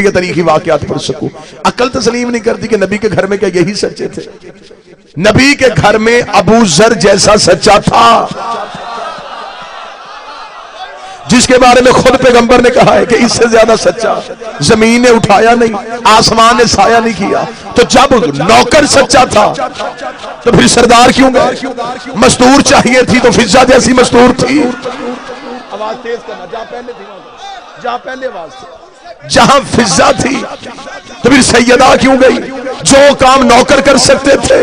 ये तरीकी वाकयात पढ़ सकूं। अकल तस्लीम नहीं करती कि नबी के घर में क्या यही सच्चे थे? नबी के घर में अबू जर जैसा सच्चा था, जिसके बारे में खुद पैगंबर ने कहा है कि इससे ज्यादा सच्चा जमीन ने उठाया नहीं, आसमान ने साया नहीं किया। तो जब नौकर सच्चा था तो फिर सरदार क्यों गए? मस्तूर चाहिए थी तो फिजा जैसी मस्तूर थी। आवाज तेज करना, जहां पहले थी, जहां पहले आवाज थी, जहां फिजा थी तो फिर सैयदा क्यों गई? जो काम नौकर कर सकते थे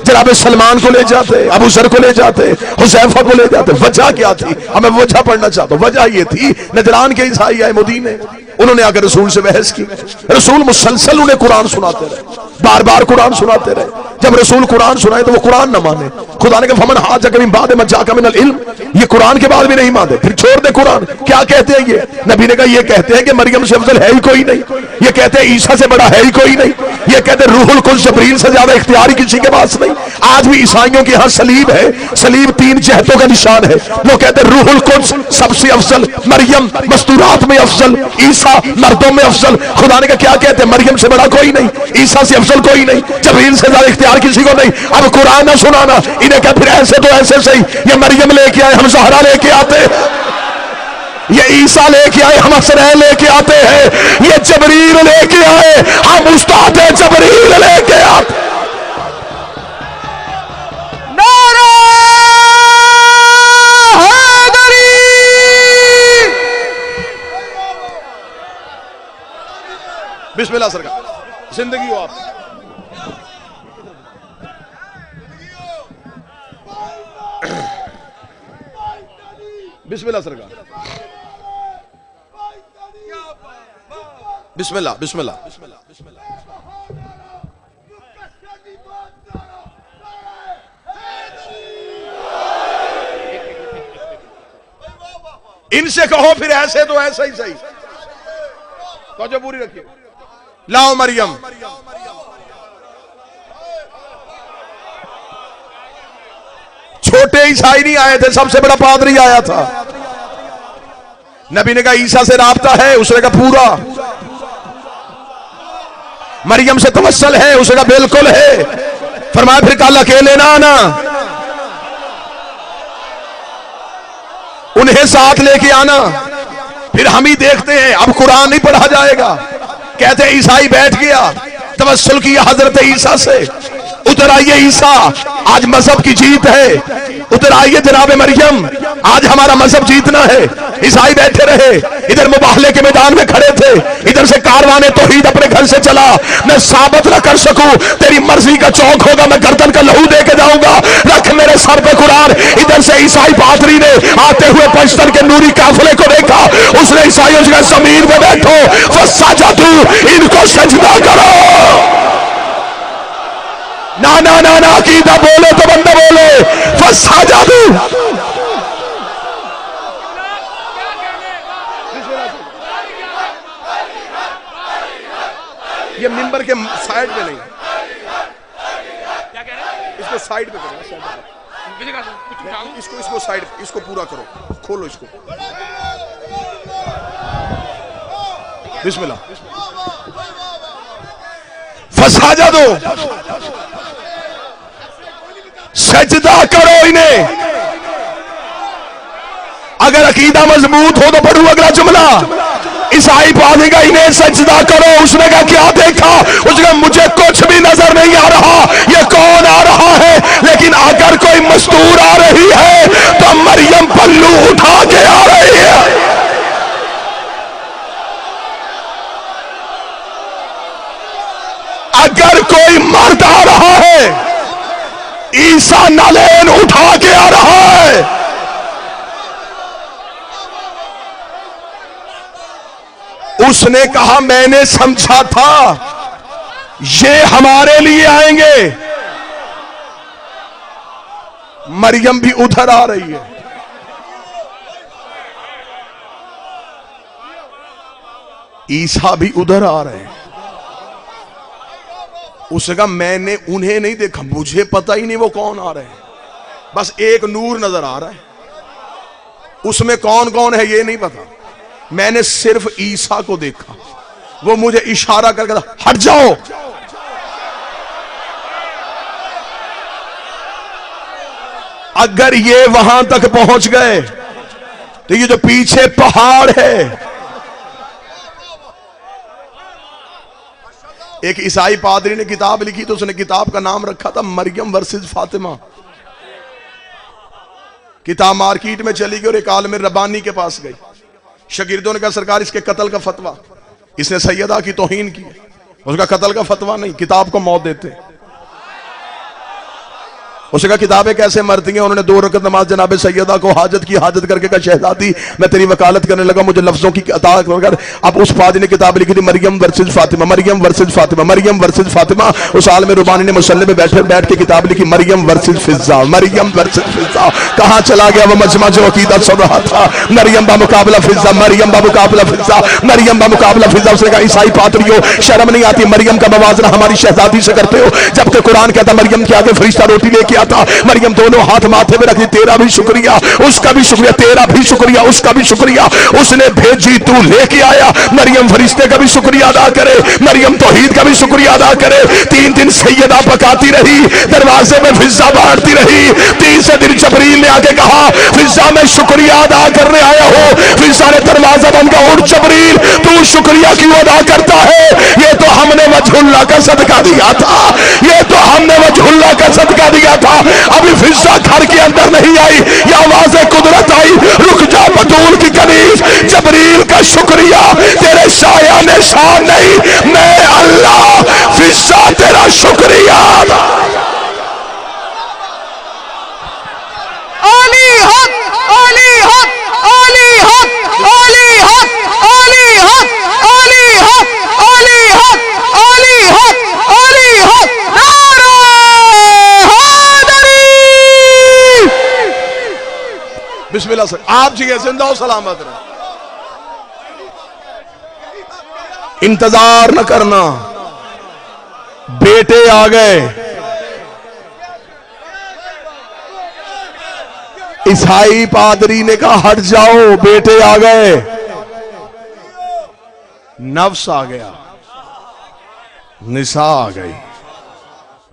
जनाब सलमान को ले जाते, अबू जर को ले जाते, हुज़ैफा को ले जाते। वजह क्या थी? हमें वजह पढ़ना चाहता हूं। वजह ये थी, नजरान के ईसाई आए मदीने, उन्होंने आकर रसूल से बहस की। रसूल मुसलसल उन्हें कुरान सुनाते रहे, बार बार कुरान सुनाते रहे। जब रसूल कुरान सुनाए तो वो कुरान न माने। खुदा ने कहा फमन हाज कमीन बाद में जाका मिनल इल्म, ये कुरान के बाद भी नहीं माने, फिर छोड़ दे कुरान। क्या कहते हैं ये? नबी ने कहा ये कहते हैं कि मरियम से अफजल है ही कोई नहीं, ये कहते हैं ईसा से बड़ा है ही कोई नहीं, ये कहते हैं रूहुल कुद्स जबरील से ज्यादा इख्तियार किसी के पास नहीं। आज भी ईसाइयों के यहाँ सलीब है, सलीब 3 जहतों का निशान है। वो कहते हैं रूहुल कुद्स सबसे अफजल, मरियम मस्तूरात में अफजल, ईसा मर्दों में अफजल। खुदा ने कहा क्या कहते हैं? मरियम से बड़ा कोई नहीं, ईसा से अफजल कोई नहीं, जबरील से ज्यादा इख्तियार किसी को नहीं। अब कुरान ना सुनाना। इन्हें क्या फिर ऐसे तो ऐसे सही, ये मरियम लेके आए, हम ज़हरा लेके आते, ये ईसा लेके आए, हम हसनैन लेके आते हैं, ये जबरील लेके आए, हम उस्ताद जबरील लेके आते। नारा हैदरी, बिस्मिल्लाह सरकार, जिंदगी हो आप। बिस्मिल्लाह सरकार, बिस्मिल्लाह बिस्मिल्लाह बिस्मिल्लाह। इनसे कहो फिर ऐसे तो ऐसा ही सही। तो पूरी रखिए। लाओ मरियम, छोटे ईसाई नहीं आए थे, सबसे बड़ा पादरी आया था। नबी ने कहा ईसा से राब्ता है, उसने कहा पूरा। मरियम से तवस्सल है, उसने कहा बिल्कुल है। फरमाया फिर कल अकेले ना आना, उन्हें साथ लेके आना। फिर हम ही देखते हैं, अब कुरान नहीं पढ़ा जाएगा। कहते ईसाई बैठ गया, तवस्सुल किया हजरत ईसा से। उतर आइए ईसा, आज मजहब की जीत है। उतर आइए जनाब मरियम, आज हमारा मजहब जीतना है। ईसाई बैठे रहे, इधर मुबाहले के मैदान में खड़े थे, इधर से कारवाने तौहीद अपने घर से चला। मैं साबित न कर सकूं, तेरी मर्जी का चौक होगा, मैं गर्दन का लहू दे के जाऊंगा, रख मेरे सर पे कुरान। इधर से ईसाई पादरी ने आते हुए पश्तन के नूरी काफिले को देखा, उसने ईसाइयों से जमीन पे बैठो, फसाजदू, इनको सजदा करो। ना ना ना ना, अकीदा बोले तो बंदा बोले, फसाजदू। ये मिंबर के साइड पे नहीं, क्या कह रहे हैं? इसको साइड पे करो, इसको साइड, इसको पूरा करो, खोलो इसको। बिस्मिल्लाह, फसाजा दो, सजदा करो इन्हें। अगर अकीदा मजबूत हो तो पढ़ू अगला जुमला। ईसाई पादरी का इन्हें सजदा करो। उसने कहा क्या देखा? उसने कहा मुझे कुछ भी नजर नहीं आ रहा, ये कौन आ रहा है? लेकिन अगर कोई मस्तूर आ रही है तो मरियम पल्लू उठा के आ रही है। अगर कोई मर्द आ रहा है, ईसा नालेन उठा के आ रहा है। उसने कहा मैंने समझा था ये हमारे लिए आएंगे। मरियम भी उधर आ रही है। ईसा भी उधर आ रहे हैं। उसने कहा मैंने उन्हें नहीं देखा, मुझे पता ही नहीं वो कौन आ रहे हैं, बस एक नूर नजर आ रहा है, उसमें कौन कौन है ये नहीं पता। मैंने सिर्फ ईसा को देखा। वो मुझे इशारा करके हट जाओ। अगर ये वहां तक पहुंच गए तो ये जो पीछे पहाड़ है, एक ईसाई पादरी ने किताब लिखी तो उसने किताब का नाम रखा था मरियम वर्सेस फातिमा। किताब मार्केट में चली गई और एक आलिम रब्बानी के पास गई। शागिर्दों ने कहा सरकार इसके कत्ल का फतवा, इसने सैयदा की तौहीन की, उसका कत्ल का फतवा नहीं, किताब को मौत देते। उसने कहा किताबें कैसे मरती हैं? उन्होंने 2 रकत नमाज जनाब सैयदा को हाजत की, हाजत करके कहा शहजादी मैं तेरी वकालत करने लगा, मुझे लफ्जों की अता कर। अब उस पादरी ने किताब लिखी थी Mariam versus Fatima, Mariam versus Fatima, Mariam versus Fatima. उस आलिम रुबानी ने मुसल्ले में बैठ के किताब लिखी मरियम वर्सेस फिजा, मरियम वर्सेस फिजा। कहां चला गया वो मजमा जो अकीदत सुन रहा था? मरियम बा मुकाबला फिजा, मरियम बा मुकाबला फिजा, मरियम बा मुकाबला फिजा। उसने कहा ईसाई पादरियों शर्म नहीं आती? मरियम का मवाजना हमारी शहजादी से करते हो, जबकि कुरान कहता मरियम के आगे फरिश्ता रोटी लेके था। मरियम दोनों हाथ माथे पे रखी, तेरा भी शुक्रिया, उसका भी शुक्रिया, तेरा भी शुक्रिया, उसका भी शुक्रिया। उसने भेजी, तू लेके आया। मरियम फरिश्ते का भी शुक्रिया अदा करे, मरियम तौहीद का भी शुक्रिया अदा करे। 3 दिन सैयदा पकाती रही, दरवाजे में फिजा बांटती रही। 3 दिन जबरील ने आके कहा फिजा मैं शुक्रिया अदा करने आया हूं। फिजा ने दरवाजा बंद किया, उठ जबरील तू शुक्रिया क्यों अदा करता है? ये तो हमने वजहुल्लाह का सदका दिया था, ये तो हमने वजहुल्लाह का सदका दिया था। अभी फिजा घर के अंदर नहीं आई, ये आवाज़ कुदरत आई, रुक जा बतूल की कनीज, जबरील का शुक्रिया, तेरे साया ने शान नहीं, मैं अल्लाह फिजा तेरा शुक्रिया। आली हक, आली हक, आली हक, आली हक, आली हक, आली हक, आली हक, आली हक, आली हक। नारा हैदरी। बिस्मिल्लाह सर, आप जी जिंदा हो सलामत रहे। इंतजार न करना, बेटे आ गए। ईसाई पादरी ने कहा हट जाओ, बेटे आ गए। नफ्स आ गया, निसा आ गई।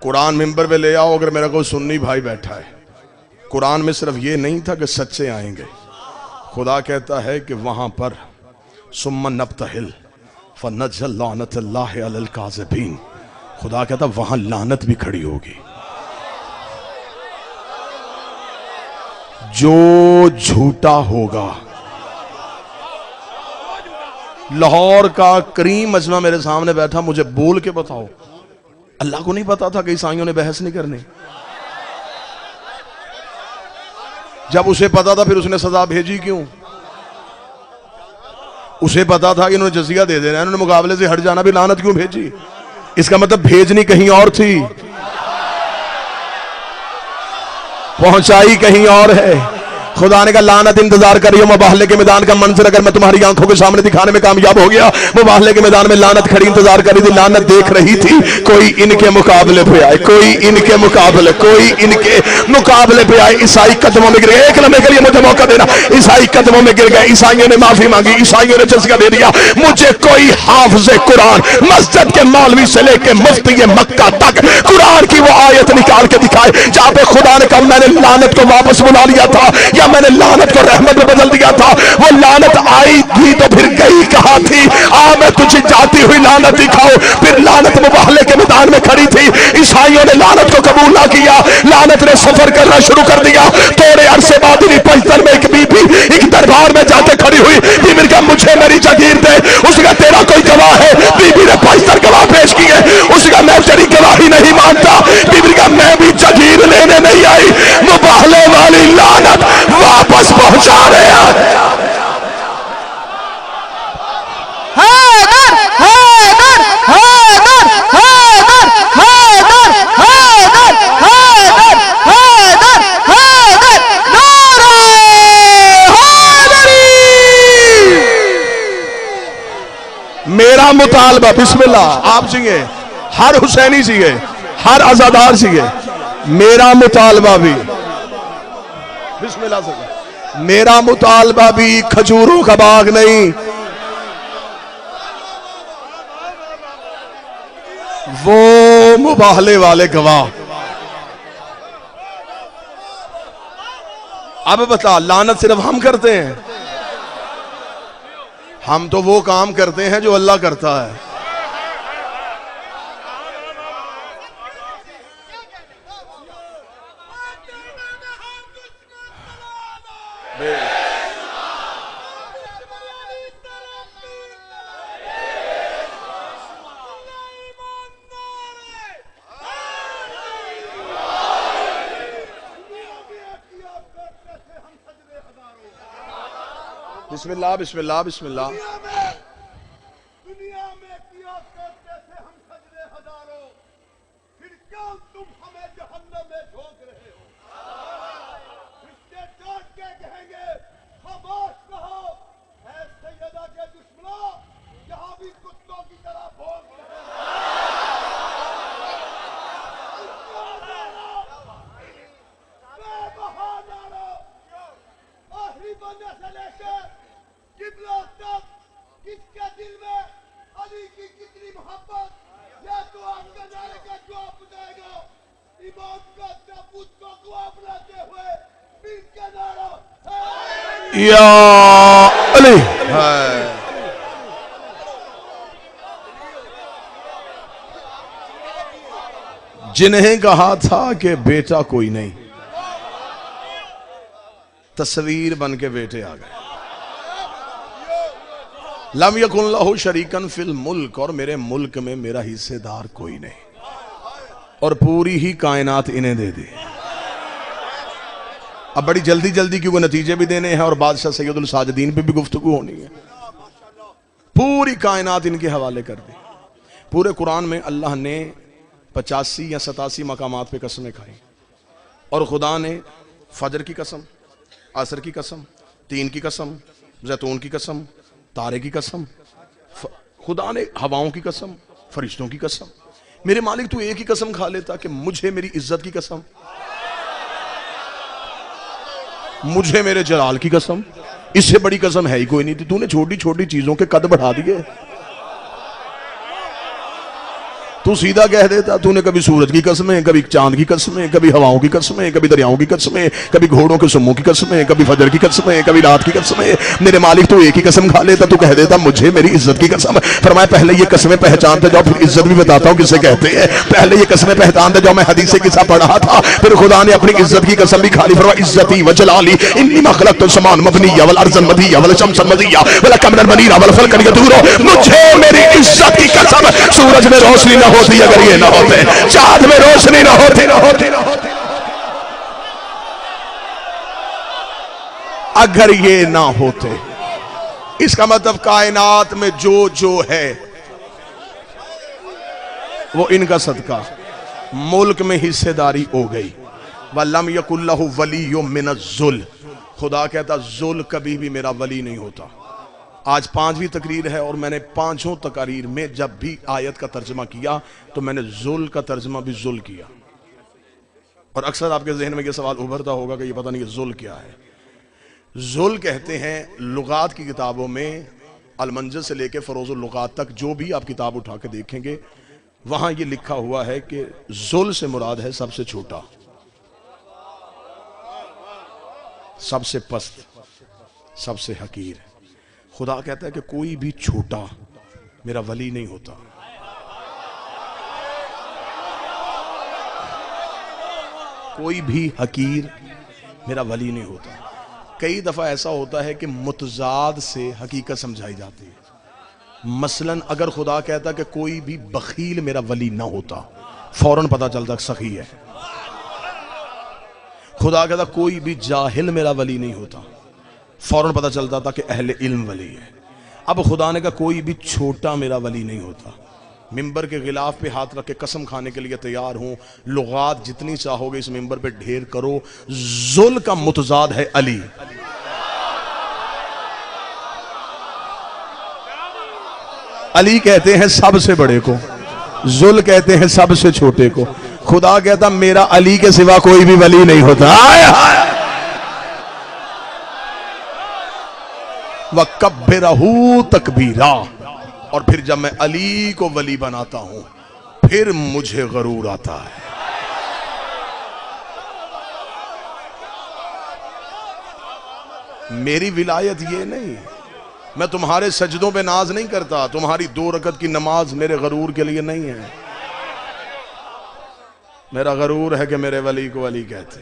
कुरान मिंबर पे ले आओ अगर मेरा कोई सुन्नी भाई बैठा है। कुरान में सिर्फ ये नहीं था कि सच्चे आएंगे, खुदा कहता है कि वहां पर सुम्मा नब्तहिल फनजल लानतल्लाहि अलल काज़िबीन। खुदा कहता वहां लानत भी खड़ी होगी। जो झूठा होगा, लाहौर का करीम मजमा मेरे सामने बैठा, मुझे बोल के बताओ अल्लाह को नहीं पता था कि ईसाइयों ने बहस नहीं करनी? जब उसे पता था फिर उसने सजा भेजी क्यों? उसे पता था कि इन्होंने जजिया दे देना, इन्होंने मुकाबले से हट जाना, भी लानत क्यों भेजी? इसका मतलब भेजनी कहीं और थी, पहुंचाई कहीं और है। खुदा ने कहा लानत इंतजार करियो, मुबाहले के मैदान का मंजर अगर मैं तुम्हारी आंखों के सामने दिखाने में कामयाब हो गया। मुबाहले के मैदान में लानत खड़ी इंतजार कर रही थी, लानत देख रही थी। कोई इनके मुकाबले पे आए, कोई इनके मुकाबले, कोई इनके मुकाबले पे आए। ईसाई कदमों में गिर गए। एक लम्हे के लिए मुझे मौका देना। ईसाई कदमों में गिर गए, ईसाइयों ने माफी मांगी, ईसाइयों ने जज़िया दे दिया। मुझे कोई हाफिज़ कुरान मस्जिद के मौलवी से लेके मुफ्ती मक्का तक कुरान की वो आयत निकाल के दिखाए जहां पे खुदा ने कहा मैंने लानत को वापस बुला लिया था या मैंने लानत को रहमत में बदल दिया था। वो लानत आई थी तो फिर गई कहां थी? मैं तुझे जाती हुई लानत दिखाऊं। फिर लानत मुबाहले के मैदान में खड़ी थी। ईसाइयों ने लानत को कबूल ना किया, लानत ने सफर करना शुरू कर दिया। थोड़े अरसे बाद पचतर में एक बीबी एक दरबार में जाके खड़ी हुई। बीबी का मुझे मेरी जागीर दे। उसका तेरा कोई गवाह है? बीबी ने 75 गवाह पेश किए। उसका मैं तेरी गवाही नहीं मानता। बीबी का मैं भी जागीर लेने नहीं आई। मुबाहले वाली लानत वापस पहुंचा रहे हैं। मेरा मुतालबा बिस्मिल्लाह आप सीखे, हर हुसैनी सीखे, हर आजादार सीखे। मेरा मुतालबा भी बिस्मिल्लाह से, मेरा मुतालबा भी खजूरों का बाग नहीं, वो मुबाहले वाले गवाह। अब बता, लानत सिर्फ हम करते हैं? हम तो वो काम करते हैं जो अल्लाह करता है। बिस्मिल्लाह बिस्मिल्लाह बिस्मिल्लाह। दुनिया में किया करते थे हम सजदे हजारों, फिर क्यों तुम हमें जहन्नम में झोंक रहे हो? इसके डर के कहेंगे खामोश रहो, ऐ सैयदा के दुश्मनों, यहाँ भी कुत्तों की तरह भौंक रहे हो। बेबहाना आखिरी बंदे से लेकर किबला तक किसके दिल में अली की कितनी मोहब्बत, या तो आपके नारे का जवाब बताएगा। इमाम का ताबूत को गवाह बनाते हुए पीर के नारा या अली है। जिन्हें कहा था कि बेटा कोई नहीं, तस्वीर बन के बेटे आ गए। लम यकुन लहू शरीकन फिल मुल्क, और मेरे मुल्क में मेरा हिस्सेदार कोई नहीं, और पूरी ही कायनात इन्हें दे दी। अब बड़ी जल्दी जल्दी क्योंकि नतीजे भी देने हैं और बादशाह सैयदुल साजिदीन पे भी गुफ्तगू होनी है। पूरी कायनात इनके हवाले कर दी। पूरे कुरान में अल्लाह ने 85 या 87 मकामात पे कसमें खाई, और खुदा ने फजर की कसम, असर की कसम, तीन की कसम, जैतून की कसम, तारे की कसम, खुदा ने हवाओं की कसम, फरिश्तों की कसम। मेरे मालिक तू एक ही कसम खा लेता कि मुझे मेरी इज्जत की कसम, मुझे मेरे जलाल की कसम, इससे बड़ी कसम है ही कोई नहीं थी। तूने छोटी छोटी चीजों के कद बढ़ा दिए। तू सीधा कह देता, तूने कभी सूरज की कसमें, कभी चांद की कसमें, कभी हवाओं की कसमें, कभी दरियाओं की कसमें, कभी घोड़ों के सुम्मों की कसमें, कभी फजर की कसमें, कभी रात की कसमें। मेरे मालिक तू एक ही कसम खा लेता, तू कह देता मुझे मेरी इज्जत की कसम। फरमाया पहले ये कसमें पहचानते जाओ, फिर इज्जत भी बताता हूं किसे कहते हैं। पहले ये कसमें पहचानते जाओ। मैं हदीस से किस्सा पढ़ रहा था, फिर खुदा ने अपनी इज्जत की कसम भी खाली। फरमाया इज्जती व जलाली इन्नी मा खलक़तु समान मबनिया वल अर्ज़न मदिया वल शम्स मदिया वल कमरन मनीरा वल फल्कन यदूरो। मुझे मेरी इज्जत की कसम, सूरज में रोशनी न होती अगर ये न होते, चांद में रोशनी न होती, अगर ये ना होते। इसका मतलब कायनात में जो जो है वो इनका सदका। मुल्क में हिस्सेदारी हो गई। वल्लम यकुल्लहु वलिय्युम मिनज़्ज़ुल, खुदा कहता जुल कभी भी मेरा वली नहीं होता। आज 5वीं तकरीर है और मैंने 5 तकारीर में जब भी आयत का तर्जमा किया तो मैंने जुल का तर्जमा भी जुल किया। और अक्सर आपके जहन में यह सवाल उभरता होगा कि ये पता नहीं जुल क्या है। जुल कहते हैं लुगात की किताबों में, अलमंजर से लेकर फरोज़ुल लुगात तक जो भी आप किताब उठा के देखेंगे वहां ये लिखा हुआ है कि जुल से मुराद है सबसे छोटा, सबसे पस्त, सबसे हकीर। खुदा कहता है कि कोई भी छोटा मेरा वली नहीं होता। कोई भी हकीर मेरा वली नहीं होता। कई दफा ऐसा होता है कि मुतजाद से हकीकत समझाई जाती है। मसलन अगर खुदा कहता कि कोई भी बखील मेरा वली ना होता, फौरन पता चलता सखी है। खुदा कहता कोई भी जाहिल मेरा वली नहीं होता, फौरन पता चलता था कि अहले इल्म वली है। अब खुदा ने कहा कोई भी छोटा मेरा वली नहीं होता। मिंबर के गिलाफ पे हाथ रख के कसम खाने के लिए तैयार हूं। लुगात जितनी चाहोगे इस मिंबर पे ढेर करो। जुल का मुतजाद है अली। अली कहते हैं सबसे बड़े को, जुल कहते हैं सबसे छोटे को। खुदा कहता मेरा अली के सिवा कोई भी वली नहीं होता। वकब्बिरहू तकबीरा, और फिर जब मैं अली को वली बनाता हूं फिर मुझे गरूर आता है। मेरी विलायत ये नहीं, मैं तुम्हारे सजदों पे नाज नहीं करता, तुम्हारी 2 रकत की नमाज मेरे गरूर के लिए नहीं है। मेरा गरूर है कि मेरे वली को अली कहते,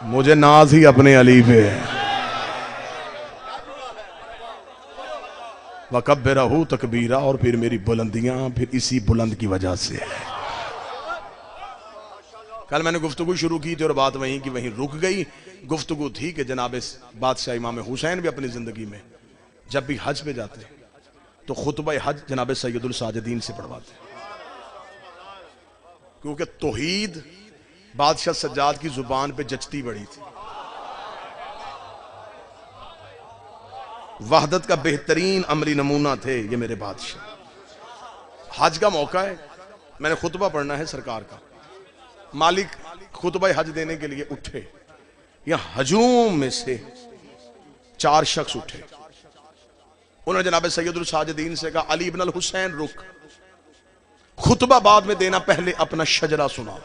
मुझे नाज ही अपने अली पे है। वकब्बिरहू तकबीरा, और फिर मेरी बुलंदियां फिर इसी बुलंद की वजह से है। कल मैंने गुफ्तगू शुरू की थी और बात वहीं की वहीं रुक गई। गुफ्तगू थी कि जनाब बादशाह इमाम हुसैन भी अपनी जिंदगी में जब भी हज पे जाते तो खुतबा हज जनाब सैयदुल साजिदीन से पढ़वाते, क्योंकि तौहीद बादशाह सज्जाद की जुबान पे जचती बड़ी थी। वहदत का बेहतरीन अमली नमूना थे ये मेरे बादशाह। हज का मौका है, मैंने खुतबा पढ़ना है सरकार का। मालिक खुतबा हज देने के लिए उठे, या हजूम में से 4 शख्स उठे। उन्होंने जनाब सैयदुल साजिदीन से कहा, अली इब्न अल हुसैन रुक, खुतबा बाद में देना, पहले अपना शजरा सुना।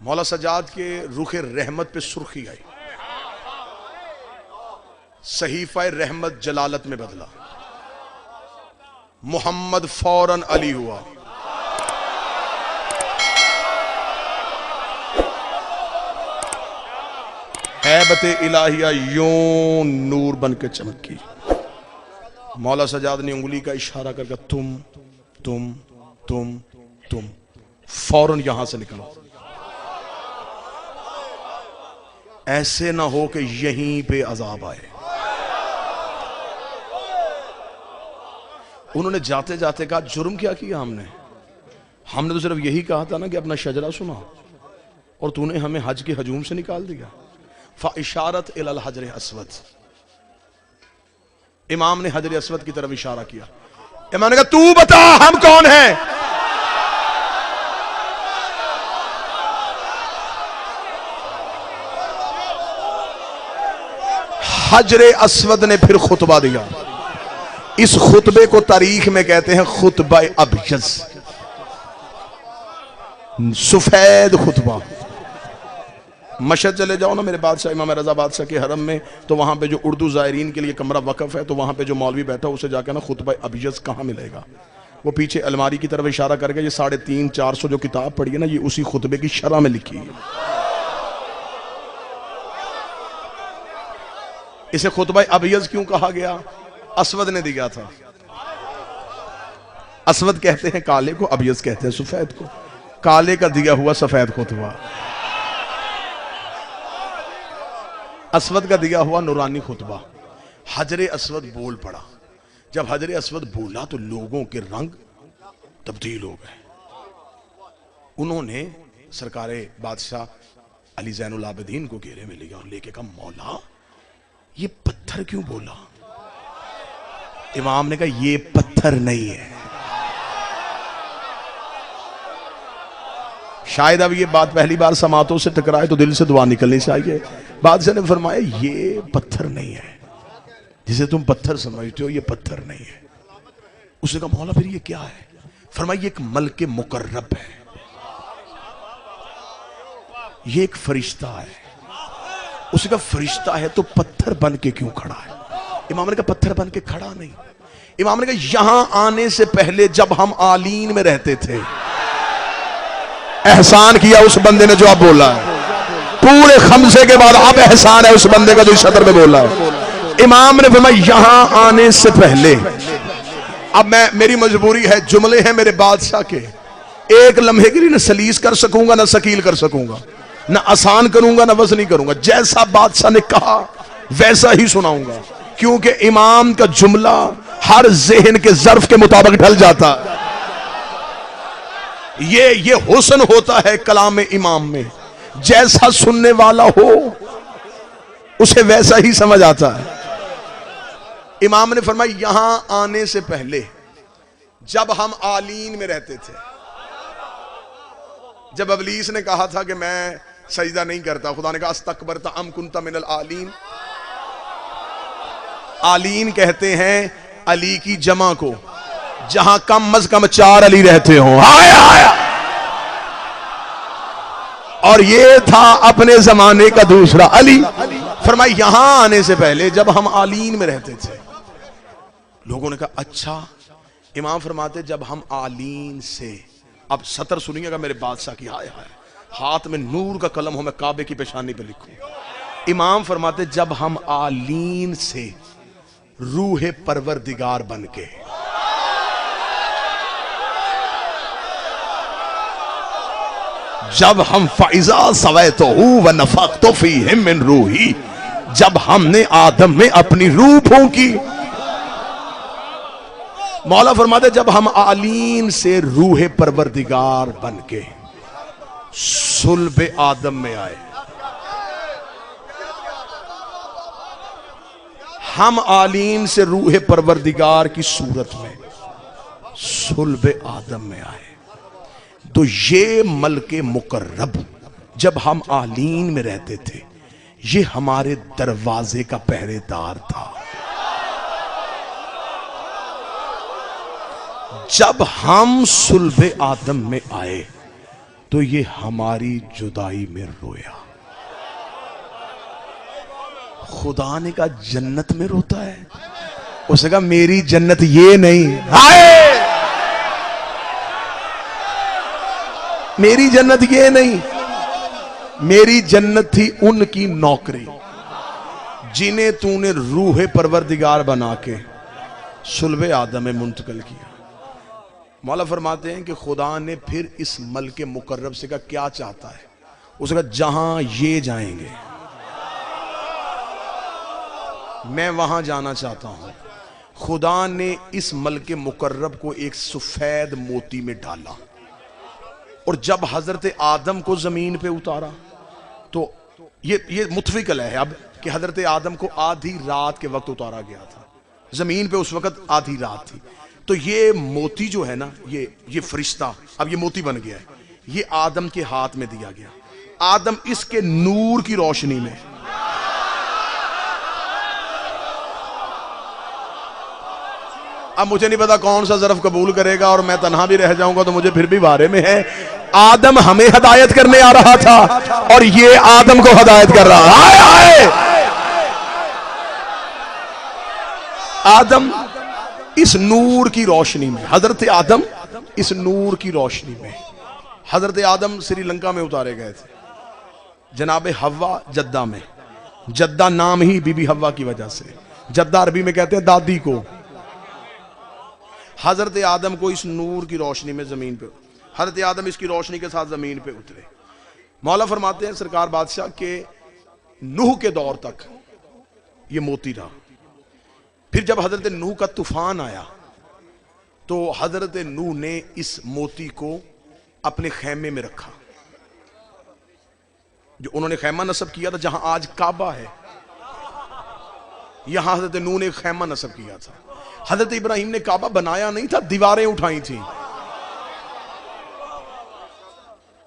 मौला सज्जाद के रुखे रहमत पे सुर्खी आई, सहीफा रहमत जलालत में बदला, मोहम्मद फौरन अली हुआ। हैबत इलाहिया यूं नूर बन के चमकी। मौला सज्जाद ने उंगली का इशारा करके तुम तुम तुम तुम फौरन यहां से निकलो, ऐसे ना हो कि यहीं पे अजाब आए। उन्होंने जाते जाते कहा, जुर्म क्या किया हमने? हमने तो सिर्फ यही कहा था ना कि अपना शजरा सुना, और तूने हमें हज के हजूम से निकाल दिया। फा इशारत इलल हजर अस्वद, इमाम ने हजर अस्वद की तरफ इशारा किया। इमाम ने कहा, तू बता हम कौन हैं? हजर अस्वद ने फिर खुतबा दिया। इस खुतबे को तारीख में कहते हैं खुतबा अबयज़, सफेद खुतबा। मशहद चले जाओ ना मेरे बादशाह इमाम रजा बादशाह के हरम में, तो वहां पे जो उर्दू ज़ायरीन के लिए कमरा वक़फ़ है, तो वहां पे जो मौलवी बैठा उसे जाकर ना खुतबा अबयज़ कहाँ मिलेगा, वो पीछे अलमारी की तरफ इशारा करके, ये 350-400 जो किताब पढ़ी है ना, ये उसी खुतबे की शरह में लिखी है। इसे खुतबा अबयज़ क्यों कहा गया? असवद ने दिया था। असवद कहते हैं काले को, अबयज़ कहते हैं सफेद को। काले का दिया हुआ सफेद खुतबा, असवद का दिया हुआ नूरानी खुतबा। हजरे अस्वद बोल पड़ा। जब हजरे अस्वद बोला तो लोगों के रंग तब्दील हो गए। उन्होंने सरकारे बादशाह अली ज़ैनुल आबिदीन को घेरे में लिया और लेके कहा, मौला ये पत्थर क्यों बोला? इमाम ने कहा, ये पत्थर नहीं है। शायद अब ये बात पहली बार समातों से टकराए तो दिल से दुआ निकलनी चाहिए। बादशाह ने फरमाया, ये पत्थर नहीं है, जिसे तुम पत्थर समझते हो ये पत्थर नहीं है। उसने कहा, मौला फिर ये क्या है? फरमाया, ये एक मलके मुकर्रब है, ये एक फरिश्ता है। उसने कहा, फरिश्ता है तो पत्थर बन के क्यों खड़ा है? इमाम ने कहा, पत्थर बन के खड़ा नहीं। इमाम ने कहा, यहां आने से पहले जब हम आलीन में रहते थे, एहसान किया उस बंदे ने जो अब बोला है। पूरे खमसे के बाद अब एहसान है उस बंदे का जो सदर में बोला है। इमाम ने फरमाया, यहां आने से पहले, अब मेरी मजबूरी है, जुमले हैं मेरे बादशाह के, एक लम्हे के लिए न सलीस कर सकूंगा, न सकील कर सकूंगा, न आसान करूंगा, न वज़नी करूंगा। जैसा बादशाह ने कहा वैसा ही सुनाऊंगा, क्योंकि इमाम का जुमला हर ज़हन के ज़र्फ के मुताबिक ढल जाता है। ये हुस्न होता है कलाम इमाम में, जैसा सुनने वाला हो उसे वैसा ही समझ आता है। इमाम ने फरमाया, यहां आने से पहले जब हम आलीन में रहते थे, जब अबलीस ने कहा था कि मैं सजदा नहीं करता, खुदा ने कहा, अस्तकबरता अम कुंता मिनल आलीन, आलीन कहते हैं अली की जमा को, जहां कम अज कम 4 अली रहते हो। आया आया। और ये था अपने जमाने का दूसरा अली। फरमाया यहां आने से पहले जब हम आलीन में रहते थे, लोगों ने कहा अच्छा। इमाम फरमाते जब हम आलीन से, अब सतर सुनिएगा मेरे बादशाह की, हाय हाय, हाथ में नूर का कलम हो, मैं काबे की पेशानी पे लिखूं। इमाम फरमाते जब हम आलीन से रूह परवरदिगार बन के, जब हम फाइजा सवैतो व नफख्तु फीहि मिन रूही, जब हमने आदम में अपनी रूह फूंकी। मौला फरमाते जब हम आलीन से रूह परवरदिगार बन के सुल्ब आदम में आए, हम आलीन से रूह परवरदिगार की सूरत में सुल्ब आदम में आए, तो ये मलके मुकर्रब जब हम आलीन में रहते थे, ये हमारे दरवाजे का पहरेदार था। जब हम सुल्ब आदम में आए तो ये हमारी जुदाई में रोया। खुदा ने कहा जन्नत में रोता है? उसने कहा मेरी जन्नत ये नहीं, हाय मेरी जन्नत ये नहीं, मेरी जन्नत थी उनकी नौकरी जिन्हें तूने रूह परवरदिगार बना के सुल्ब आदम में मुंतकिल किया। मौला फरमाते हैं कि खुदा ने फिर इस मलके मुकर्रब से कहा क्या चाहता है? उसने कहा जहां ये जाएंगे मैं वहां जाना चाहता हूं। खुदा ने इस मलके मुकर्रब को एक सफेद मोती में डाला, और जब हजरत आदम को जमीन पे उतारा तो ये मुतफिकल है अब कि हजरत आदम को आधी रात के वक्त उतारा गया था, जमीन पे उस वक्त आधी रात थी। तो ये मोती जो है ना, ये फरिश्ता अब ये मोती बन गया है, ये आदम के हाथ में दिया गया। आदम इसके नूर की रोशनी में, अब मुझे नहीं पता कौन सा ज़र्फ कबूल करेगा और मैं तन्हा भी रह जाऊंगा तो मुझे फिर भी बारे में है। आदम हमें हदायत करने आ रहा था और ये आदम को हदायत कर रहा है। आदम इस नूर की रोशनी में, हजरत आदम इस नूर की रोशनी में, हजरत आदम श्रीलंका में उतारे गए थे, जनाब हवा जद्दा में। जद्दा नाम ही बीबी हवा की वजह से, जद्दा अरबी में कहते हैं दादी को। हजरत आदम को इस नूर की रोशनी में जमीन पे, हजरत आदम इसकी रोशनी के साथ जमीन पे उतरे। मौला फरमाते हैं सरकार बादशाह के नूह के दौर तक ये मोती रहा। फिर जब हजरत नूह का तूफान आया तो हजरत नूह ने इस मोती को अपने खैमे में रखा, जो उन्होंने खैमा नस्ब किया था जहां आज काबा है, यहां हजरत नूह ने खैमा नस्ब किया था। हजरत इब्राहिम ने काबा बनाया नहीं था, दीवारें उठाई थी।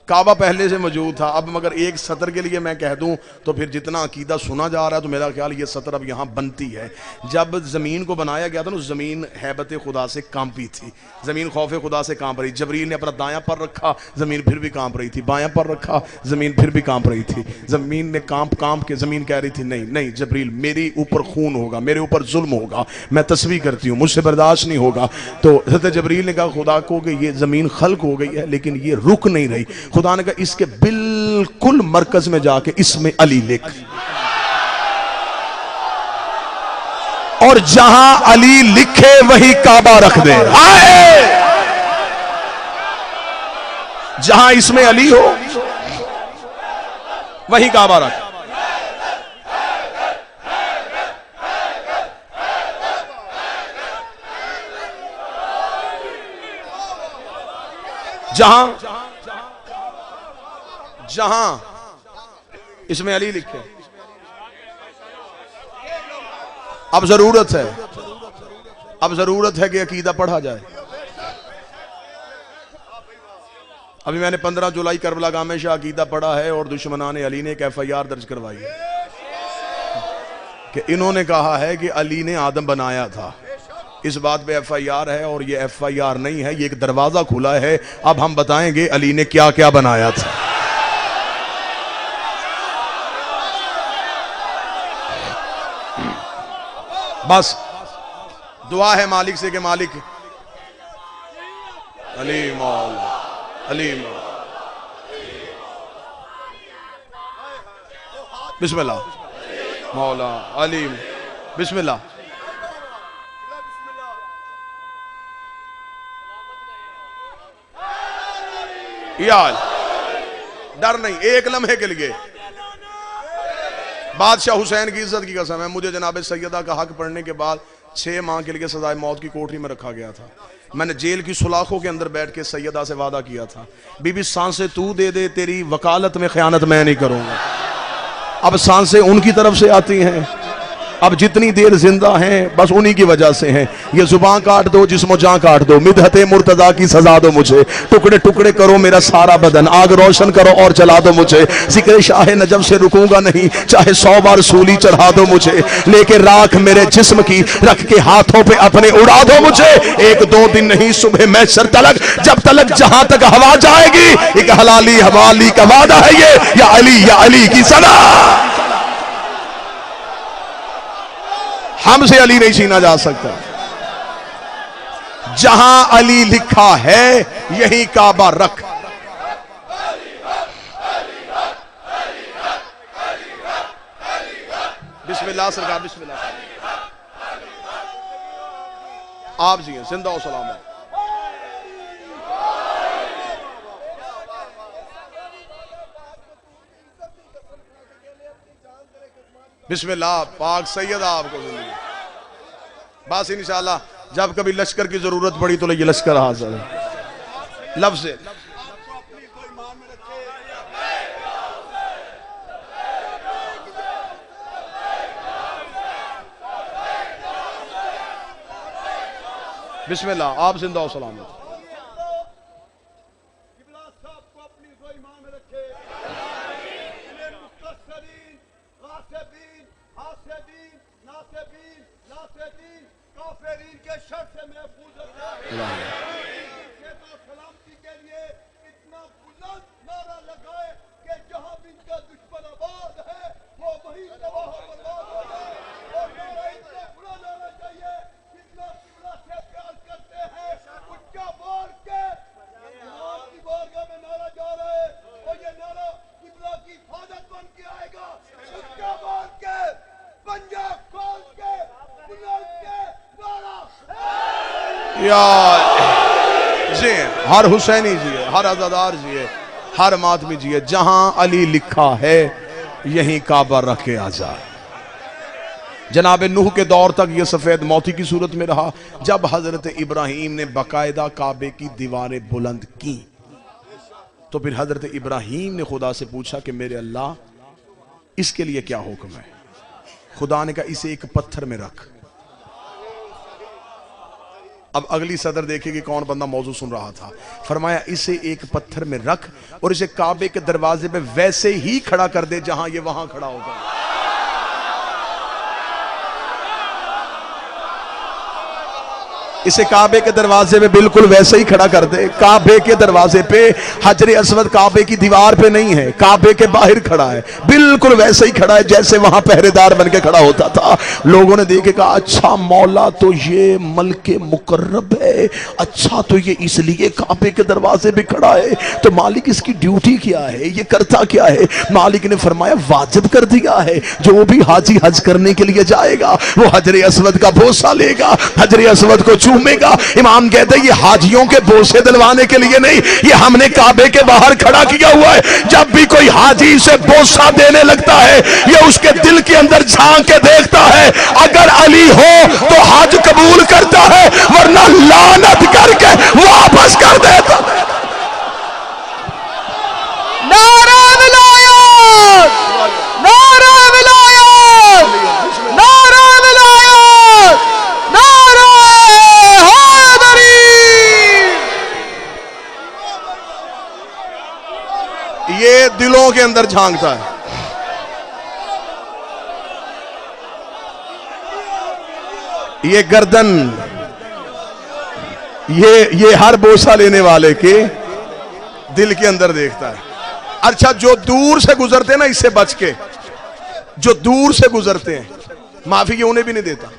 काबा पहले से मौजूद था। अब मगर एक सतर के लिए मैं कह दूं तो फिर जितना अकीदा सुना जा रहा है तो मेरा ख्याल ये सतर अब यहां बनती है। जब जमीन को बनाया गया था ना, जमीन हैबत खुदा से कांपी थी, जमीन खौफ खुदा से कांप रही। जबरील ने अपना दायां पर रखा, जमीन फिर भी कांप रही थी, बायां पर रखा, जमीन फिर भी कांप रही थी। जमीन ने कांप के जमीन कह रही थी नहीं नहीं जबरील, मेरे ऊपर खून होगा, मेरे ऊपर जुल्म होगा, मैं तस्वीर करती हूँ, मुझसे बर्दाश्त नहीं होगा। तो हज़रत जबरील ने कहा खुदा को कि ये जमीन खल्क हो गई है लेकिन ये रुक नहीं रही। खुदा ने कहा इसके बिल्कुल मरकज में जाके इसमें अली लिख, और जहां अली लिखे वही काबा रख दे। जहां इसमें अली हो वही काबा रख। जहां इसमें अली लिखे। अब जरूरत है कि अकीदा पढ़ा जाए। अभी मैंने 15 जुलाई करबला गाह में शाह अकीदा पढ़ा है और दुश्मनाने अली ने एक FIR दर्ज करवाई है कि इन्होंने कहा है कि अली ने आदम बनाया था। इस बात पे FIR है और ये FIR नहीं है, ये एक दरवाजा खुला है। अब हम बताएंगे अली ने क्या क्या बनाया था। बस दुआ है मालिक से कि मालिक अली मौला अली मौला। बिस्मिल्लाह मौला अली बिस्मिल्लाह। यार डर नहीं, एक लम्हे के लिए बादशाह हुसैन की इज्जत की कसम है, मुझे जनाब सैयदा का हक पढ़ने के बाद 6 माह के लिए सजाए मौत की कोठरी में रखा गया था। मैंने जेल की सुलाखों के अंदर बैठ के सैयदा से वादा किया था, बीबी सांसें तू दे दे, तेरी वकालत में खयानत मैं नहीं करूंगा। अब सांसें उनकी तरफ से आती हैं, अब जितनी देर जिंदा हैं बस उन्हीं की वजह से हैं। ये जुबान काट दो, जिस्मो जान काट दो, मिदहते मुर्तजा की सजा दो मुझे, टुकड़े टुकड़े करो मेरा सारा बदन, आग रोशन करो और जला दो मुझे। जिक्र शाह नजब से रुकूंगा नहीं, चाहे 100 बार सूली चढ़ा दो मुझे, लेके राख मेरे जिस्म की रख के हाथों पे अपने उड़ा दो मुझे। 1-2 दिन नहीं, सुबह महशर तलक, जब तलक जहां तक हवा जाएगी, एक हलाली हवाली का वादा है ये, या अली की सदा। हमसे अली नहीं छीना जा सकता। जहां अली लिखा है यही काबा रख। बिस्मिल्लाह सरकार बिस्मिल्लाह। आप जी जिंदा हो सलामत। बिस्मिल्लाह पाक सैयदा आपको जिंदगी। बस इंशाल्लाह जब कभी लश्कर की जरूरत पड़ी तो ये लश्कर हाजिर है। लफ्ज़ से बिस्मिल्लाह आप जिंदा हो सलामत। सलामती के लिए इतना बुलंद नारा लगाए कि जहां भी इनका दुश्मन आबाद है वो वही तबाह बर्बाद हो जाए। और नारा इतना बुरा नारा चाहिए जितना किबला से प्यार करते हैं, उच्चा बोल के इमाम की बारगाह में नारा जा रहा है और ये नारा किबला की हिफाजत बन के आएगा। उच्चा बोल के पंजाब खोल के बुलंद के नारा यार जी, हर हुसैनी जी है, हर अज़ादार जी है, हर मातमी जी है। जहां अली लिखा है यहीं काबा रख के आ जाए। जनाब नूह के दौर तक यह सफेद मोती की सूरत में रहा। जब हजरत इब्राहिम ने बाकायदा काबे की दीवारें बुलंद की तो फिर हजरत इब्राहिम ने खुदा से पूछा कि मेरे अल्लाह इसके लिए क्या हुक्म है। खुदा ने कहा इसे एक पत्थर में रख। अब अगली सदर देखेगी कौन बंदा मौजूद सुन रहा था। फरमाया इसे एक पत्थर में रख और इसे काबे के दरवाजे पे वैसे ही खड़ा कर दे जहां ये वहां खड़ा होगा। इसे काबे के दरवाजे पे बिल्कुल वैसे ही खड़ा कर दे। काबे के दरवाजे पे हजरे अस्वद काबे की दीवार पे नहीं है, काबे के बाहर खड़ा है, बिल्कुल वैसे ही खड़ा है जैसे वहां पहरेदार बन के खड़ा होता था। लोगों ने देखे कहा अच्छा मौला तो ये मलके मुकर्रब है, अच्छा तो ये इसलिए काबे के दरवाजे पे खड़ा है, तो मालिक इसकी ड्यूटी क्या है, ये करता क्या है। मालिक ने फरमाया वाजिब कर दिया है, जो भी हाजी हज करने के लिए जाएगा वो हजरे अस्वद का बोसा लेगा, हजरे अस्वद को चूमेगा। इमाम कहते हैं ये हाजियों के बोसे दिलवाने के लिए नहीं, ये हमने काबे के बाहर खड़ा किया हुआ है। जब भी कोई हाजी से बोसा देने लगता है ये उसके दिल के अंदर झांक के देखता है, अगर अली हो तो हज कबूल करता है, वरना लानत करके वापस कर देता है। नारा विलायत, नारा विलायत, नारा विलायत, नारा हैदरी। ये दिलों के अंदर झांकता है। ये गर्दन, ये हर बोसा लेने वाले के दिल के अंदर देखता है। अच्छा, जो दूर से गुजरते हैं ना, इससे बच के, जो दूर से गुजरते हैं, माफी की उन्हें भी नहीं देता।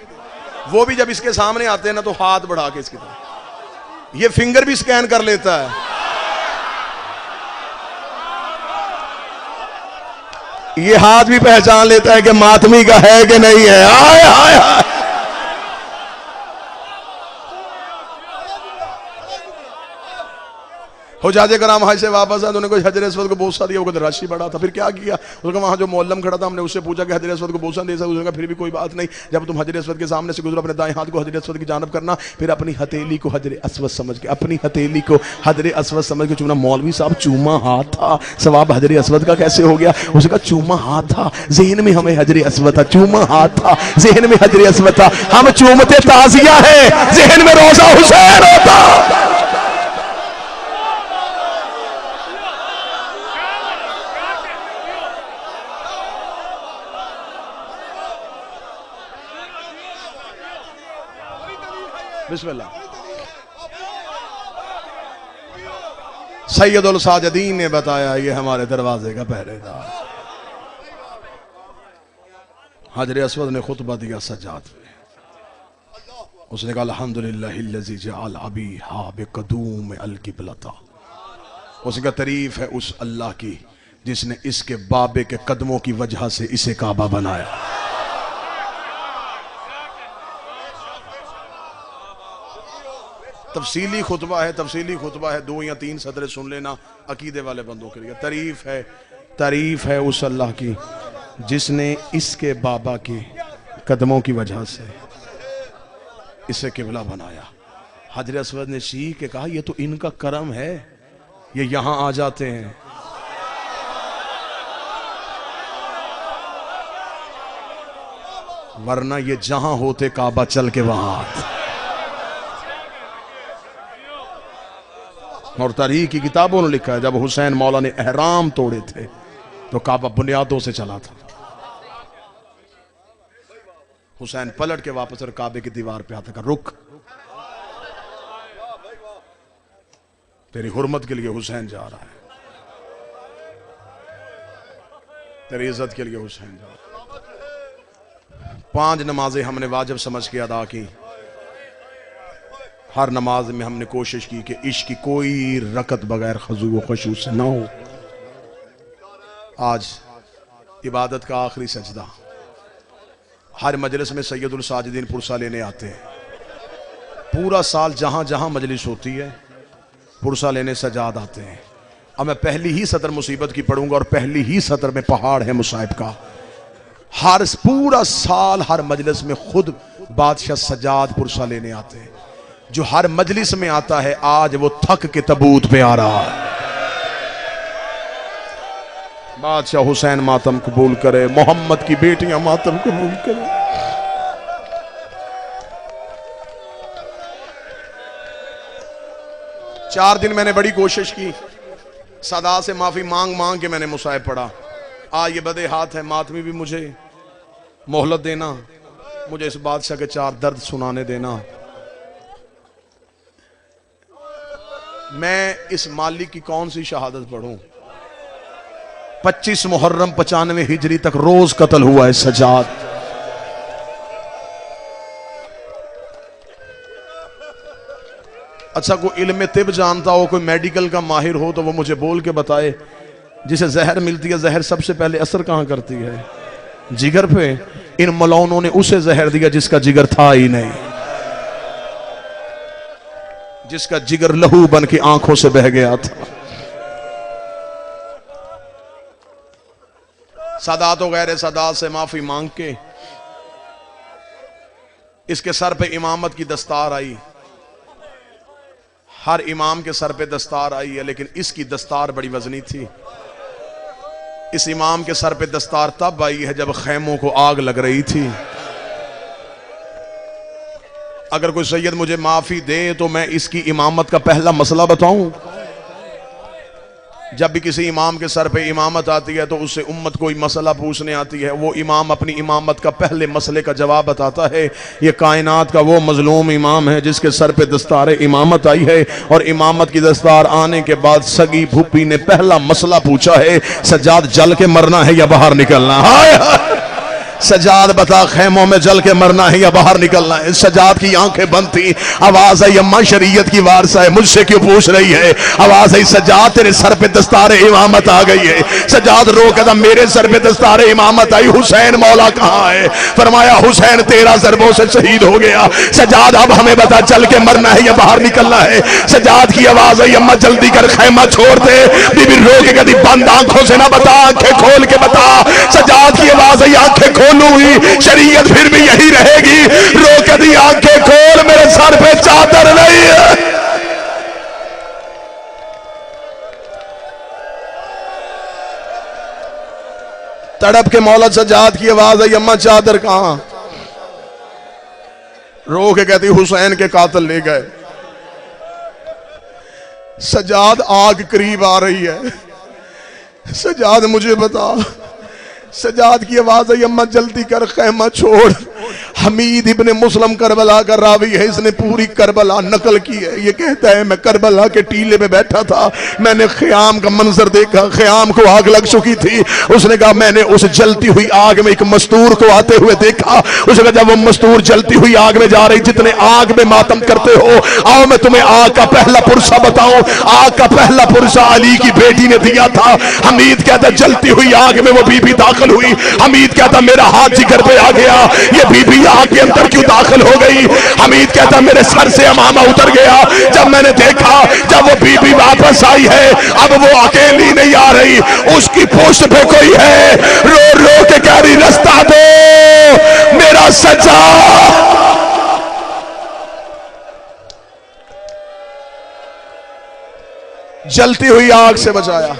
वो भी जब इसके सामने आते हैं ना, तो हाथ बढ़ा के इसकी तरफ, ये फिंगर भी स्कैन कर लेता है। ये हाथ भी पहचान लेता है कि मातमी का है कि नहीं है। आय हाय हाय, हुजाजे कराम हज से वापस आए तो उन्होंने कोई हजर अस्वद को बोसा दिया, वो कहते रश ही बड़ा था। फिर क्या किया, उसका वहां जो मौलम खड़ा था, हमने उससे पूछा कि हजर अस्वद को बोसा दे सकता, उसने कहा फिर भी कोई बात नहीं, जब तुम हजर अस्वद के सामने से गुजरो, अपने दाएं हाथ को हजर अस्वद की जानब करना, फिर अपनी हथेली को हजर अस्वद समझ के, अपनी हथेली को हजर अस्वद समझ के चूमना। मौलवी साहब, चूमा हाथ था, सवाब हजर अस्वद का कैसे हो गया? उसका चूमा हाथ था, ज़हन में हमें हजर अस्वद था, चूमा हाथ था, ज़हन में हजर अस्वद था, हम चूमते ताजिया है, ज़हन में रोजा हुसैन होता। बिस्मिल्लाह। सैयदुल साजिदीन ने बताया, ये हमारे दरवाजे का पहरेदार। हजर अस्वद ने खुतबा दिया सज्जाद पे, उसने कहा अल्हम्दुलिल्लाहिल्लज़ी जअल अबीहा बिक़दूम अल-क़िबलता। उसने कहा तारीफ है उस अल्लाह की जिसने इसके बाबे के कदमों की वजह से इसे काबा बनाया। तफसीली खुतबा है, तफसीली खुतबा है, 2 या 3 सदरे सुन लेना अकीदे वाले बंदों के लिए। तारीफ है उस अल्लाह की जिसने इसके बाबा के कदमों की वजह से इसे किबला बनाया। हजरत अस्वद ने सीख के कहा, ये तो इनका करम है, ये यहां आ जाते हैं। वरना ये जहां होते काबा चल के वहां आते। और तारीख की किताबों ने लिखा है, जब हुसैन मौला ने एहराम तोड़े थे तो काबा बुनियादों से चला था। हुसैन पलट के वापस और काबे की दीवार पे आता, रुक, तेरी हुर्मत के लिए हुसैन जा रहा है, तेरी इज्जत के लिए हुसैन जा रहा है। 5 नमाजें हमने वाजिब समझ के अदा की। हर नमाज में हमने कोशिश की कि इश्क की कोई रकत बगैर खजू व खुशू से ना हो। आज इबादत का आखिरी सजदा, हर मजलिस में सैयदुल साजिदीन पुरसा लेने आते हैं। पूरा साल जहां जहां मजलिस होती है पुरसा लेने सजाद आते हैं। अब मैं पहली ही सतर मुसीबत की पढ़ूंगा और पहली ही सतर में पहाड़ है मुसाइब का। हर पूरा साल हर मजलिस में खुद बादशाह सजाद पुरसा लेने आते हैं। जो हर मजलिस में आता है आज वो थक के तबूत पे आ रहा है। बादशाह हुसैन मातम कबूल करे, मोहम्मद की बेटियां मातम कबूल करे। चार दिन मैंने बड़ी कोशिश की, सदा से माफी मांग मांग के मैंने मुसाहिब पढ़ा। आज ये बदे हाथ है, मातमी भी मुझे मोहलत देना, मुझे इस बादशाह के 4 दर्द सुनाने देना। मैं इस मालिक की कौन सी शहादत पढ़ूं? 25 मुहर्रम 95 हिजरी तक रोज कत्ल हुआ है सजाद। अच्छा, कोई इल्म तिब जानता हो, कोई मेडिकल का माहिर हो तो वो मुझे बोल के बताए। जिसे जहर मिलती है, जहर सबसे पहले असर कहां करती है? जिगर पे। इन मलौनों ने उसे जहर दिया जिसका जिगर था ही नहीं, जिसका जिगर लहू बन के आंखों से बह गया था। सादात और गैर सादात से माफी मांग के इसके सर पे इमामत की दस्तार आई। हर इमाम के सर पे दस्तार आई है, लेकिन इसकी दस्तार बड़ी वजनी थी। इस इमाम के सर पे दस्तार तब आई है जब खैमों को आग लग रही थी। अगर कोई सैयद मुझे माफी दे तो मैं इसकी इमामत का पहला मसला बताऊं। जब भी किसी इमाम के सर पे इमामत आती है तो उससे उम्मत कोई मसला पूछने आती है, वो इमाम अपनी इमामत का पहले मसले का जवाब बताता है। ये कायनात का वो मजलूम इमाम है जिसके सर पे दस्तार इमामत आई है, और इमामत की दस्तार आने के बाद सगी भूपी ने पहला मसला पूछा है, सज्जाद जल के मरना है या बाहर निकलना? हाय सजाद बता, खेमों में जल के मरना है या बाहर निकलना है? सजाद की आंखें बंद थी, आवाज आई, अम्मा शरीयत की वारसा है, मुझसे क्यों पूछ रही है? आवाज आई, सजाद तेरे सर पे दस्तार इमामत आ गई है। सजाद रो कहता, मेरे सर पे दस्तार इमामत आई, हुसैन मौला कहाँ है? फरमाया, हुसैन 13 ज़रबों से शहीद हो गया। सजाद अब हमें बता, जल के मरना है या बाहर निकलना है? सजाद की आवाज आई, अम्मा जल्दी कर, खेमा छोड़ दे। बीबी रो के कहती, बंद आंखों से ना बता, आंखें खोल के बता। सजाद की आवाज आई, आंखें खोलू हुई शरीयत फिर भी यही रहेगी। रो के दी, आंखें खोल, मेरे सर पे चादर नहीं है। तड़प के मौला सजाद की आवाज आई, अम्मा चादर कहां? रो के कहती, हुसैन के कातिल ले गए। सजाद आग करीब आ रही है। सजाद मुझे बता। सजाद की आवाज आई, अम्मा जल्दी कर, खैमा छोड़। हमीद इब्ने मुस्लिम करबला का रावी है, इसने पूरी करबला नकल की है। ये कहता है, मैं करबला के टीले पे बैठा था, मैंने ख़याम का मंजर देखा, ख़याम को आग लग चुकी थी। उसने कहा, मैंने उस जलती हुई आग में एक मस्तूर को आते हुए देखा। उसने कहा, जब वो मस्तूर जलती हुई आग में जा रही, जितने आग में मातम करते हो, आओ मैं तुम्हें आग का पहला पुरसा बताऊं। आग का पहला पुरसा अली की बेटी ने दिया था। हमीद कहता, जलती हुई आग में वो बीबी दाखिल हुई। हमीद कहता, मेरा हाथ जिगर पे आ गया, ये बीबी आग के अंदर क्यों दाखिल हो गई? हमीद कहता, मेरे सर से अमामा उतर गया। जब मैंने देखा, जब वो बीबी वापस आई है, अब वो अकेली नहीं आ रही, उसकी पोस्ट पे कोई है। रो रो के कह रही, रास्ता दो मेरा सजा। जलती हुई आग से बचाया।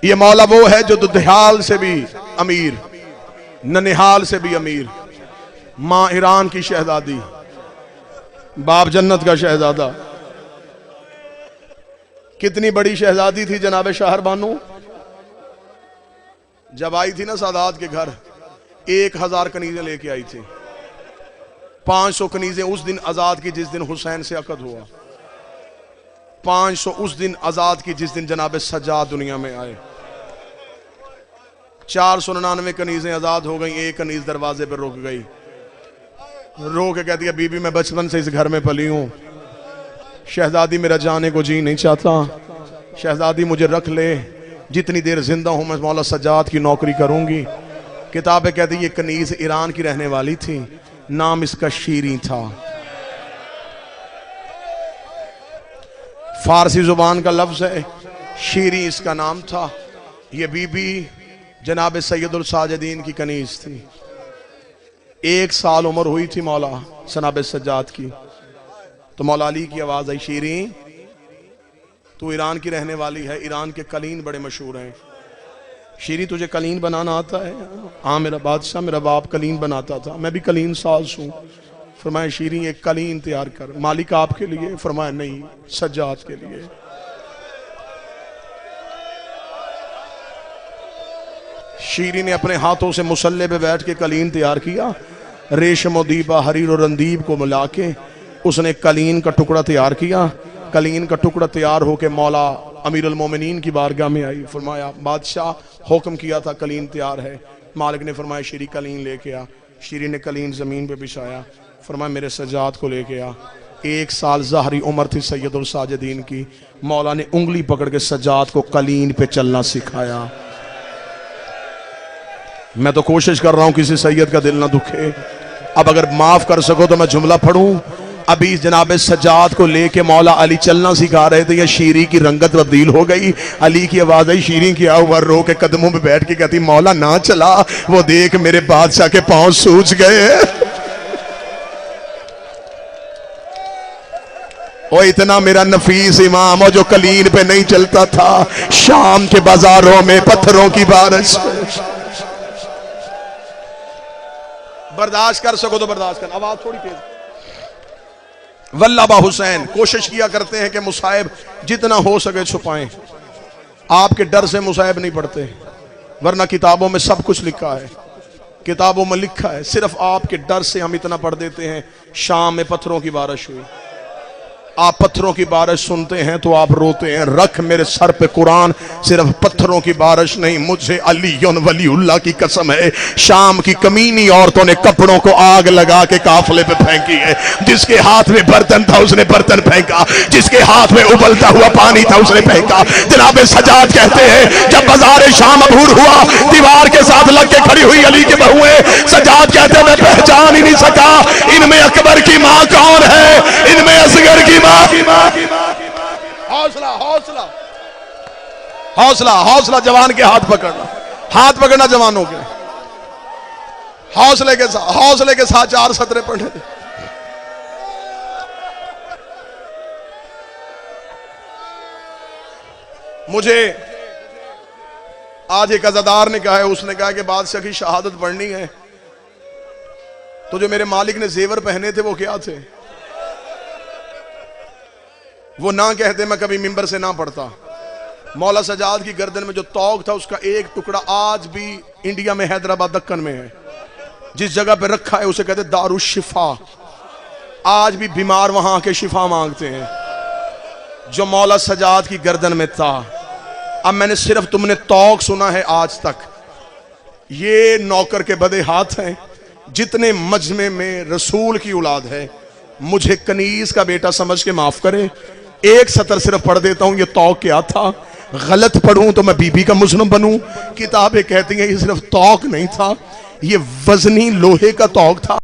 ये मौला वो है जो दुधियाल से भी अमीर, ननिहाल से भी अमीर, मां ईरान की शहजादी, बाप जन्नत का शहजादा। कितनी बड़ी शहजादी थी जनाब शाहर बानो। जब आई थी ना सादात के घर, 1000 कनीजें लेके आई थी। 500 कनीजें उस दिन आजाद की जिस दिन हुसैन से अकद हुआ। 500 उस दिन आजाद की जिस दिन जनाब सज्जाद दुनिया में आए। 499 कनीजें आजाद हो गई, एक कनीज दरवाजे पर रुक गई। रो के कहती है, बीबी मैं बचपन से इस घर में पली हूं, शहजादी मेरा जाने को जी नहीं चाहता, शहजादी मुझे रख ले, जितनी देर जिंदा हूं मैं मौला सज्जाद की नौकरी करूंगी। किताबें कहती ये कनीज ईरान की रहने वाली थी, नाम इसका शीरी था। फारसी जुबान का लफ्ज है, शीरी इसका नाम था। ये बीबी जनाब सैयदुल साजिदीन की कनीज थी। 1 साल उम्र हुई थी मौला जनाब सज्जाद की, तो मौला अली की आवाज आई, शीरी तू ईरान की रहने वाली है, ईरान के कलीन बड़े मशहूर हैं, शीरी तुझे कलीन बनाना आता है? हाँ मेरा बादशाह, मेरा बाप कलीन बनाता था, मैं भी कलीन साज हूँ। फरमाया, शीरी एक कलीन तैयार कर। मालिक आपके लिए? फरमाया, नहीं, सज्जाद के लिए। शीरी ने अपने हाथों से मुसल्ले पे बैठ के कलीन तैयार किया। रेशम दीबा हरीर और रंदीब को मिला के उसने कलीन का टुकड़ा तैयार किया। कलीन का टुकड़ा तैयार होके मौला अमीरुल मोमिनीन की बारगाह में आई। फरमाया, बादशाह हुक्म किया था, कलीन तैयार है। मालिक ने फरमाया, शीरी कलीन लेके आ। शीरी ने कलीन जमीन पे बिछाया। फरमाया, मेरे सज्जाद को लेके आ। 1 साल ज़ाहरी उम्र थी सैयदुल साजिदीन की। मौला ने उंगली पकड़ के सज्जाद को कलीन पे चलना सिखाया। मैं तो कोशिश कर रहा हूं किसी सैयद का दिल ना दुखे। अब अगर माफ कर सको तो मैं जुमला पढ़ूं। अभी जनाब सज्जाद को लेके मौला अली चलना सिखा रहे थे, या शीरी की रंगत तब्दील हो गई। अली की आवाज आई, शीरी क्या हुआ? रो के कदमों में बैठ के कहती, मौला ना चला, वो देख मेरे बादशाह के पांव सूज गए। ओ इतना मेरा नफीस इमाम, और जो कलीन पे नहीं चलता था, शाम के बाजारों में पत्थरों की बारिश। बर्दाश्त कर सको तो बर्दाश्त कर, आवाज थोड़ी तेज। वल्लाबा हुसैन कोशिश किया करते हैं कि मुसाइब जितना हो सके छुपाएं। आपके डर से मुसाइब नहीं पढ़ते, वरना किताबों में सब कुछ लिखा है, किताबों में लिखा है। सिर्फ आपके डर से हम इतना पढ़ देते हैं। शाम में पत्थरों की बारिश हुई, आप पत्थरों की बारिश सुनते हैं तो आप रोते हैं। रख मेरे सर पे कुरान, सिर्फ पत्थरों की बारिश नहीं, मुझे अलीयुन वलीउल्लाह की कसम है, शाम की कमीनी औरतों ने कपड़ों को आग लगा के काफिले पे फेंकी है। जिसके हाथ में बर्तन था उसने बर्तन फेंका, जिसके हाथ में उबलता हुआ पानी था उसने फेंका। जनाब सजाद कहते हैं जब बाजार शाम अबूर हुआ, दीवार के साथ लग के खड़ी हुई अली की बहुएं, सजाद कहते हैं मैं पहचान ही नहीं सका इनमें अकबर की माँ कौन है, इनमें असगर की हौसला हौसला हौसला हौसला, जवान के हाथ पकड़ना, हाथ पकड़ना जवानों के, हौसले के साथ 4 सतरे पढ़ने थे। मुझे आज एक अज़ादार ने कहा है, उसने कहा कि बादशाह की शहादत पढ़नी है तो जो मेरे मालिक ने जेवर पहने थे वो क्या थे? वो ना कहते मैं कभी मिंबर से ना पढ़ता। मौला सजाद की गर्दन में जो तौक था उसका एक टुकड़ा आज भी इंडिया में हैदराबाद दक्कन में है, जिस जगह पे रखा है उसे कहते दारुश शिफा। आज भी बीमार वहां आके शिफा मांगते हैं, जो मौला सजाद की गर्दन में था। अब मैंने सिर्फ तुमने तौक सुना है आज तक, ये नौकर के बदे हाथ हैं। जितने मजमे में रसूल की औलाद है, मुझे कनीज का बेटा समझ के माफ करे। एक सतर सिर्फ पढ़ देता हूं, ये तौक क्या था? गलत पढ़ूं तो मैं बीबी का मुजरिम बनूं। किताबें कहती हैं ये सिर्फ तौक नहीं था, ये वजनी लोहे का तौक था।